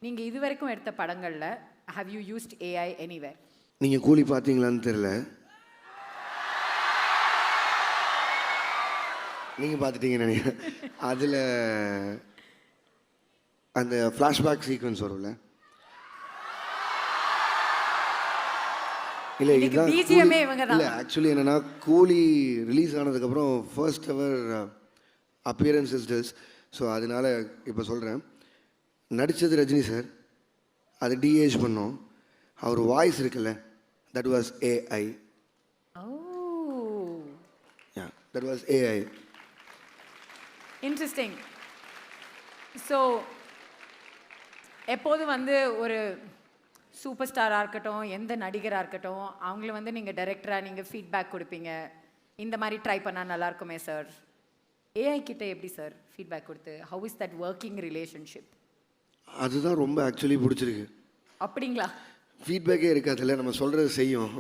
நீங்க இதுவரைக்கும் எடுத்த படங்கள்ல have you used AI anywhere? நீங்கள் கூலி பார்த்தீங்களான்னு தெரில. நீங்கள் பார்த்துட்டீங்கன்னு நினைக்கிறேன். அதில் அந்த ஃப்ளாஷ்பேக் சீக்வன்ஸ் வரும்ல, இல்லை இதுதான் பிஜிஎம்மே இவங்க தான். இல்லை ஆக்சுவலி என்னென்னா, கூலி ரிலீஸ் ஆனதுக்கப்புறம் first ever appearance is this. So அதனால இப்போ சொல்கிறேன், நடித்தது ரஜினி சார், அது டிஏஜ் பண்ணோம். அவர் வாய்ஸ் இருக்குல்ல, that was AI. Yeah, that was AI. Interesting. So எப்போது வந்து ஒரு சூப்பர் ஸ்டாராக இருக்கட்டும், எந்த நடிகராக இருக்கட்டும், அவங்கள வந்து நீங்கள் டைரக்டராக நீங்கள் ஃபீட்பேக் கொடுப்பீங்க, இந்த மாதிரி ட்ரை பண்ணால் நல்லா இருக்குமே சார். ஏஐ கிட்ட எப்படி சார் ஃபீட்பேக் கொடுத்து how is that working relationship? அதுதான் ரொம்ப ஆக்சுவலி பிடிச்சிருக்கு. அப்படிங்களா? ஃபீட்பேக்கே இருக்காதுல்ல, நம்ம சொல்கிறது செய்யும்.